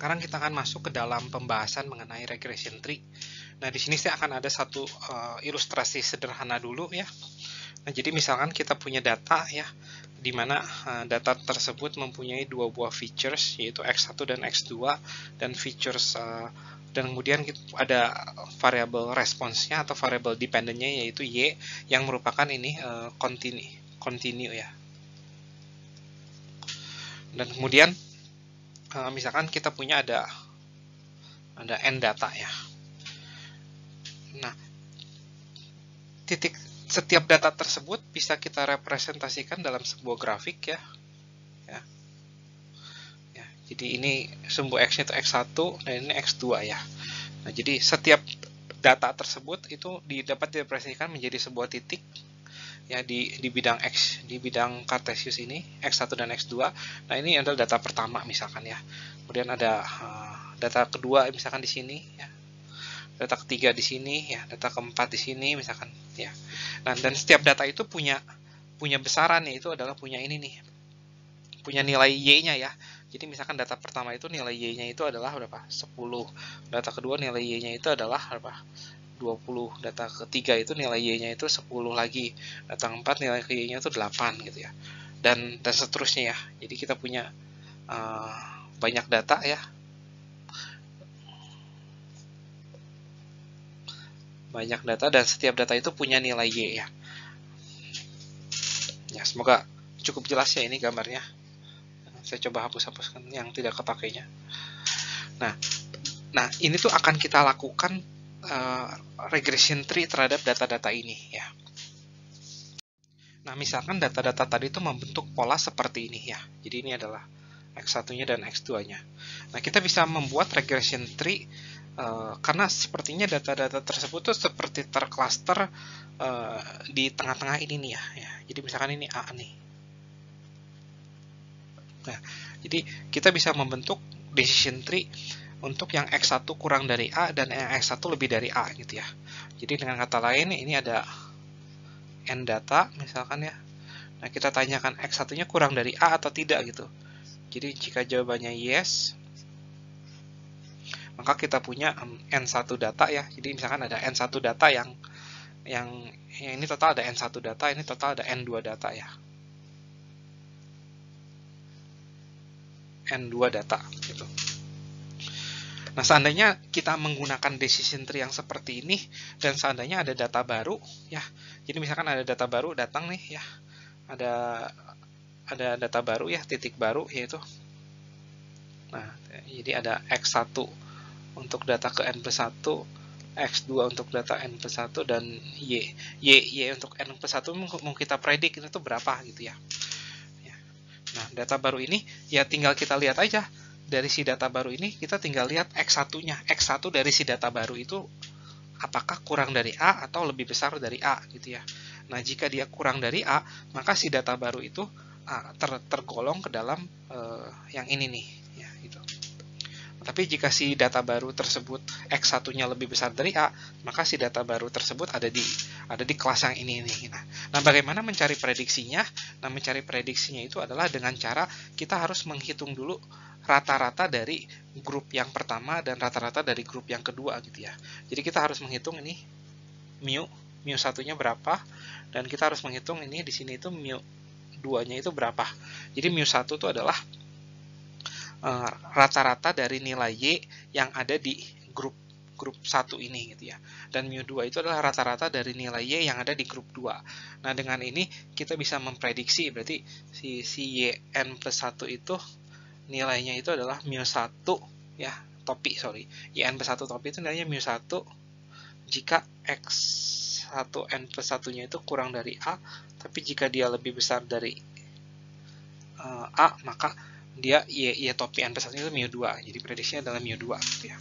sekarang kita akan masuk ke dalam pembahasan mengenai regression tree. Nah, di sini saya akan ada satu ilustrasi sederhana dulu ya. Nah, jadi misalkan kita punya data ya, di mana data tersebut mempunyai dua buah features, yaitu X1 dan X2, dan features dan kemudian ada variabel responsnya atau variabel dependentnya yaitu Y, yang merupakan ini continue ya. Dan kemudian misalkan kita punya ada n data ya. Nah, setiap data tersebut bisa kita representasikan dalam sebuah grafik ya. Jadi ini sumbu X-nya itu X1 dan ini X2 ya. Nah, jadi setiap data tersebut itu dapat direpresentasikan menjadi sebuah titik ya di bidang X, di bidang Cartesius ini X1 dan X2. Nah, ini adalah data pertama misalkan ya. Kemudian ada data kedua misalkan di sini ya. Data ketiga di sini ya, data keempat di sini misalkan ya. Nah, dan setiap data itu punya besaran, yaitu adalah punya ini nih. Punya nilai Y-nya ya. Jadi misalkan data pertama itu nilai Y-nya itu adalah berapa? 10. Data kedua nilai Y-nya itu adalah berapa? 20. Data ketiga itu nilai Y-nya itu 10 lagi. Data keempat nilai Y-nya itu 8 gitu ya. Dan seterusnya ya. Jadi kita punya banyak data ya. Banyak data dan setiap data itu punya nilai Y ya. Ya, semoga cukup jelas ya ini gambarnya. Saya coba hapus-hapuskan yang tidak kepakainya. Nah, ini tuh akan kita lakukan regression tree terhadap data-data ini ya. Nah, misalkan data-data tadi itu membentuk pola seperti ini ya. Jadi ini adalah X1-nya dan X2-nya. Nah, kita bisa membuat regression tree karena sepertinya data-data tersebut tuh seperti tercluster di tengah-tengah ini nih ya. Jadi misalkan ini A nih. Nah, jadi kita bisa membentuk decision tree untuk yang X1 kurang dari A dan yang X1 lebih dari A gitu ya. Jadi dengan kata lain ini ada N data misalkan ya. Nah, kita tanyakan X1-nya kurang dari A atau tidak gitu. Jadi jika jawabannya yes, maka kita punya N1 data ya. Jadi misalkan ada N1 data yang ini total ada N1 data, ini total ada N2 data ya. N2 data gitu. Nah, seandainya kita menggunakan decision tree yang seperti ini dan seandainya ada data baru ya. Jadi misalkan ada data baru datang nih ya. Ada data baru ya, titik baru yaitu. Nah, jadi ada X1 untuk data ke N+1, X2 untuk data N+1 dan Y untuk N+1 mau kita predik itu berapa gitu ya. Nah, data baru ini ya tinggal kita lihat aja. Dari si data baru ini kita tinggal lihat X1-nya. X1 dari si data baru itu apakah kurang dari A atau lebih besar dari A gitu ya. Nah, jika dia kurang dari A, maka si data baru itu tergolong ke dalam yang ini nih ya gitu. Tapi jika si data baru tersebut X1-nya lebih besar dari A, maka si data baru tersebut ada di kelas yang ini nih. Nah, bagaimana mencari prediksinya? Nah, mencari prediksinya itu adalah dengan cara kita harus menghitung dulu rata-rata dari grup yang pertama dan rata-rata dari grup yang kedua gitu ya. Jadi kita harus menghitung ini mu satunya berapa, dan kita harus menghitung ini di sini itu mu 2-nya itu berapa. Jadi mu 1 itu adalah rata-rata dari nilai Y yang ada di grup 1 ini gitu ya. Dan mu2 itu adalah rata-rata dari nilai Y yang ada di grup 2. Nah, dengan ini kita bisa memprediksi berarti si YN+1 itu nilainya itu adalah mu1 ya, topi YN+1 topi itu nilainya mu1 jika X1N+1-nya itu kurang dari A, tapi jika dia lebih besar dari A, maka dia Y topi N+1 itu mu2. Jadi prediksinya adalah mu2 gitu ya.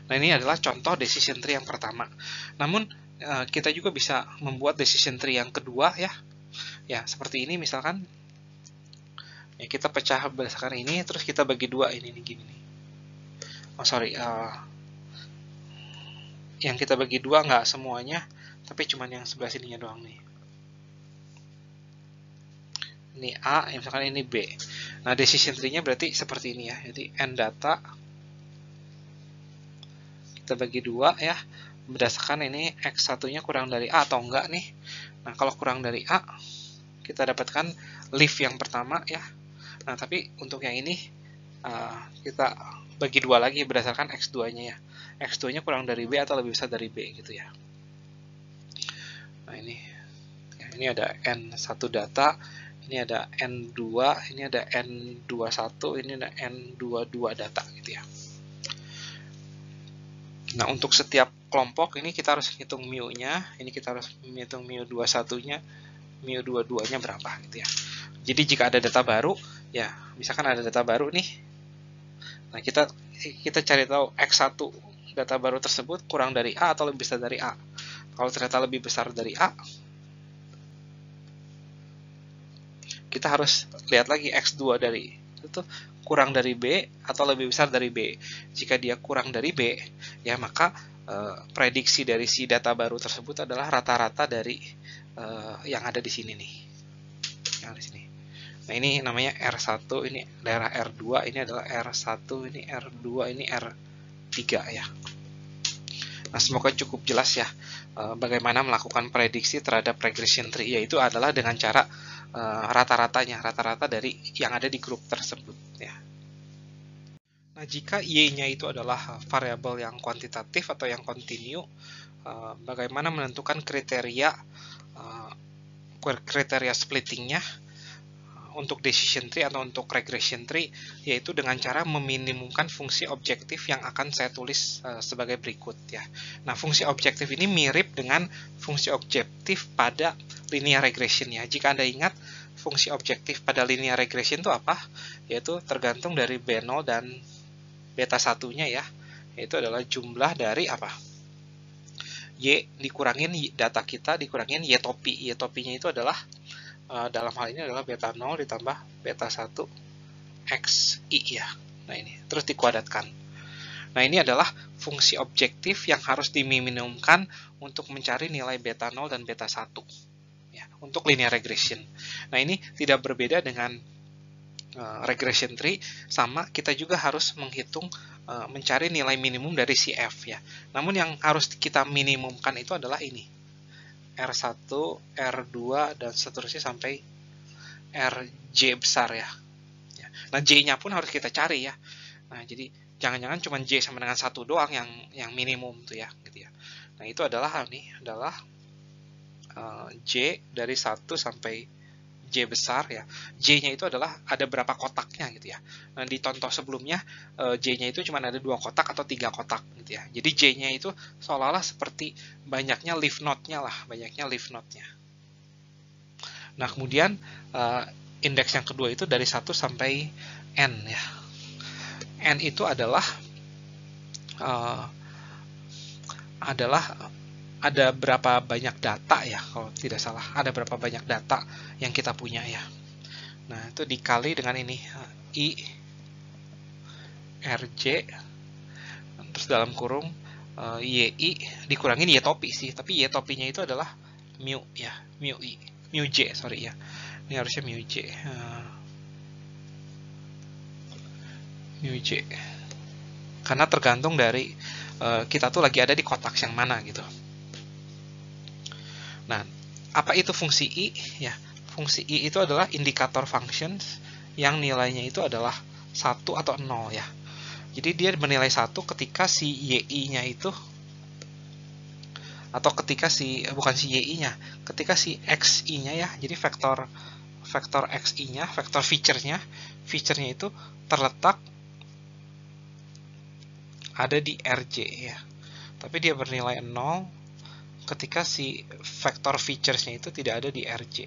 Nah, ini adalah contoh decision tree yang pertama. Namun kita juga bisa membuat decision tree yang kedua ya. Ya, seperti ini misalkan. Ya, kita pecah berdasarkan ini terus kita bagi dua ini nih gini nih. Oh, sorry. Yang kita bagi dua nggak semuanya, tapi cuma yang sebelah sininya doang nih. ini A, misalkan ini B. Nah, decision tree-nya berarti seperti ini ya. Jadi n data kita bagi 2 ya, berdasarkan ini X1-nya kurang dari A atau enggak nih. Nah, kalau kurang dari A, kita dapatkan leaf yang pertama ya. Nah, tapi untuk yang ini kita bagi 2 lagi berdasarkan X2-nya ya. X2-nya kurang dari B atau lebih besar dari B gitu ya. Nah, ini ada N1 data, ini ada N2, ini ada N21, ini ada N22 data gitu ya. Nah, untuk setiap kelompok ini kita harus hitung mu-nya, ini kita harus menghitung mu21-nya, mu22-nya berapa gitu ya. Jadi jika ada data baru, ya misalkan ada data baru nih, nah kita cari tahu X1 data baru tersebut kurang dari A atau lebih besar dari A. Kalau ternyata lebih besar dari A, kita harus lihat lagi X2 dari itu kurang dari B atau lebih besar dari B. Jika dia kurang dari B, ya maka prediksi dari si data baru tersebut adalah rata-rata dari yang ada di sini nih. Yang di sini. Nah, ini namanya R1, ini daerah R2, ini adalah R1, ini R2, ini R3 ya. Nah, semoga cukup jelas ya bagaimana melakukan prediksi terhadap regression tree, yaitu adalah dengan cara rata-ratanya, rata-rata dari yang ada di grup tersebut ya. Nah, jika Y-nya itu adalah variabel yang kuantitatif atau yang kontinu, bagaimana menentukan kriteria splittingnya untuk decision tree atau untuk regression tree, yaitu dengan cara meminimumkan fungsi objektif yang akan saya tulis sebagai berikut ya. Nah, fungsi objektif ini mirip dengan fungsi objektif pada linear regression ya. Jika Anda ingat, fungsi objektif pada linear regression itu apa? Yaitu tergantung dari B0 dan beta 1-nya ya. Yaitu adalah jumlah dari apa? Y dikurangin data kita dikurangin Y topi. Y topinya itu adalah dalam hal ini adalah beta 0 ditambah beta 1 XI ya. Nah, ini terus dikuadratkan. Nah, ini adalah fungsi objektif yang harus diminimumkan untuk mencari nilai beta 0 dan beta 1 ya, untuk linear regression. Nah, ini tidak berbeda dengan regression tree, sama kita juga harus menghitung mencari nilai minimum dari si F ya. Namun yang harus kita minimumkan itu adalah ini. R1, R2, dan seterusnya sampai RJ besar ya. Nah, J-nya pun harus kita cari ya. Nah, jadi jangan-jangan cuma J sama dengan 1 doang yang minimum tuh ya, gitu ya. Nah, itu adalah J dari 1 sampai J besar ya. J-nya itu adalah ada berapa kotaknya gitu ya. Nah, di contoh sebelumnya J-nya itu cuma ada 2 kotak atau 3 kotak gitu ya. Jadi J-nya itu seolah-olah seperti banyaknya leaf node-nya lah, banyaknya leaf node-nya. Nah, kemudian indeks yang kedua itu dari 1 sampai N ya. N itu adalah ada berapa banyak data ya, kalau tidak salah ada berapa banyak data yang kita punya ya. Nah, itu dikali dengan ini I RJ terus dalam kurung YI dikurangin Y topi sih, tapi Y topinya itu adalah mu ya, mu J sorry ya, ini harusnya mu J karena tergantung dari kita tuh lagi ada di kotak yang mana gitu. Nah, apa itu fungsi I? Ya, fungsi I itu adalah indikator functions yang nilainya itu adalah 1 atau 0 ya. Jadi dia menilai 1 ketika si YI-nya itu, atau ketika bukan si YI-nya, ketika si XI-nya ya. Jadi vektor XI-nya, vektor feature-nya itu terletak ada di RJ ya. Tapi dia bernilai 0 ketika si vektor features-nya itu tidak ada di RJ.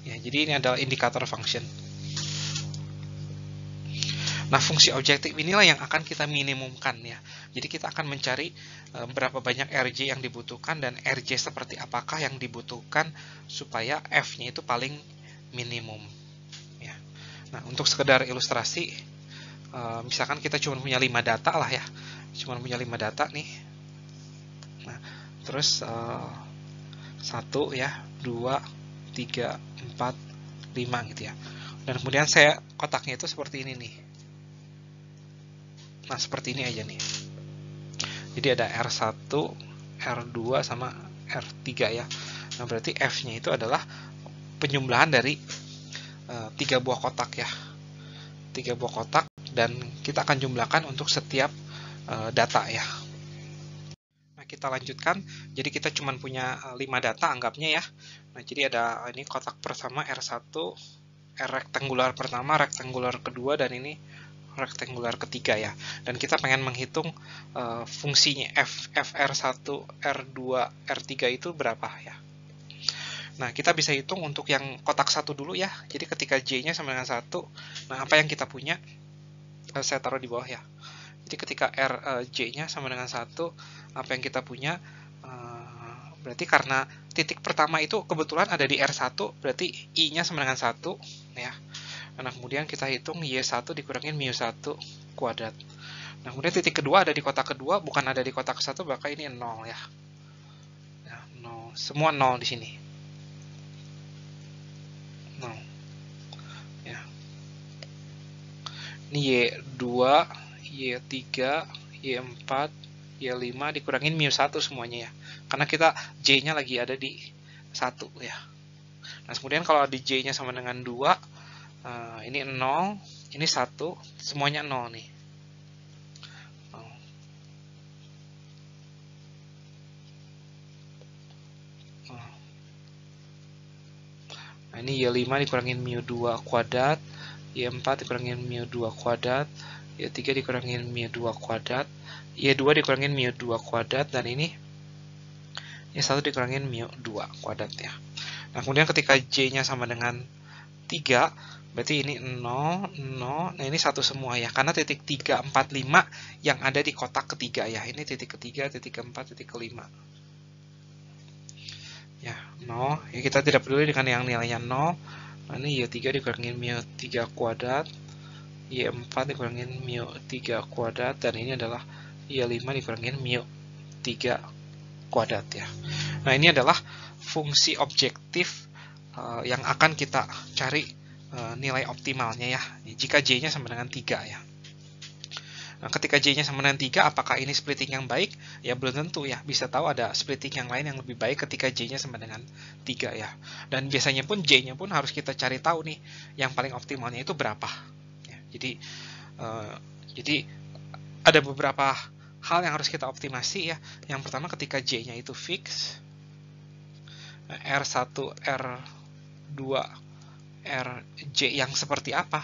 Ya, jadi ini adalah indikator function. Nah, fungsi objektif inilah yang akan kita minimumkan ya. Jadi kita akan mencari berapa banyak RJ yang dibutuhkan dan RJ seperti apakah yang dibutuhkan supaya F-nya itu paling minimum. Ya. Nah, untuk sekedar ilustrasi, misalkan kita cuma punya 5 data lah ya. Cuma punya 5 data nih. Nah, terus 1 ya, 2, 3, 4, 5 gitu ya. Dan kemudian saya kotaknya itu seperti ini nih. Nah, seperti ini aja nih. Jadi ada R1, R2 sama R3 ya. Nah, berarti F-nya itu adalah penjumlahan dari 3 buah kotak ya. 3 buah kotak, dan kita akan jumlahkan untuk setiap data ya. Nah, kita lanjutkan. Jadi kita cuma punya 5 data anggapnya ya. Nah, jadi ada ini kotak pertama R1, R rektangular pertama, rektangular kedua, dan ini rektangular ketiga ya. Dan kita pengen menghitung fungsinya FR1, R2, R3 itu berapa ya. Nah, kita bisa hitung untuk yang kotak 1 dulu ya. Jadi ketika J-nya sama dengan 1, nah apa yang kita punya? Saya taruh di bawah ya. Jadi ketika J-nya sama dengan 1, apa yang kita punya? Berarti karena titik pertama itu kebetulan ada di R1, berarti I-nya sama dengan 1 ya. Nah, kemudian kita hitung Y1 dikurangin mu1 kuadrat. Nah, kemudian titik kedua ada di kotak kedua, bukan ada di kotak 1, maka ini 0 ya. Nah, 0. Semua 0 di sini. 0. Ya. Ini Y2, Y3, Y4, Y5 dikurangin mu1 semuanya ya. Karena kita J-nya lagi ada di 1 ya. Nah, kemudian kalau di J-nya sama dengan 2, ini 0, ini 1, semuanya 0 nih. Nah, ini Y5 dikurangin mu2 kuadrat, Y4 dikurangin mu2 kuadrat, Y3 dikurangin mu2 kuadrat, Y2 dikurangin mu2 kuadrat, dan ini Y1 dikurangin mu2 kuadrat ya. Nah, kemudian ketika J-nya sama dengan 3, berarti ini 0, 0, nah ini 1 semua ya, karena titik 3, 4, 5 yang ada di kotak ketiga ya. Ini titik ketiga, titik keempat, titik kelima. Ya, 0. Ya, kita tidak peduli dengan yang nilainya 0. Nah, ini Y3 dikurangin mu3 kuadrat, Y4 dikurangin mu3 kuadrat, dan ini adalah Y5 dikurangin mu3 kuadrat ya. Nah, ini adalah fungsi objektif yang akan kita cari nilai optimalnya ya, jika J-nya sama dengan 3 ya. Nah, ketika J-nya sama dengan 3, apakah ini splitting yang baik? Ya, belum tentu ya, bisa tahu ada splitting yang lain yang lebih baik ketika J-nya sama dengan 3 ya. Dan biasanya pun J-nya pun harus kita cari tahu nih, yang paling optimalnya itu berapa ya. Jadi ada beberapa hal yang harus kita optimasi ya. Yang pertama, ketika J-nya itu fix, R1, R2, RJ yang seperti apa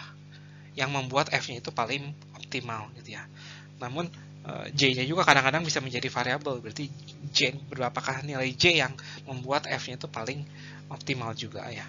yang membuat F-nya itu paling optimal gitu ya. Namun J-nya juga kadang-kadang bisa menjadi variabel, berarti berapakah nilai J yang membuat F-nya itu paling optimal juga ya.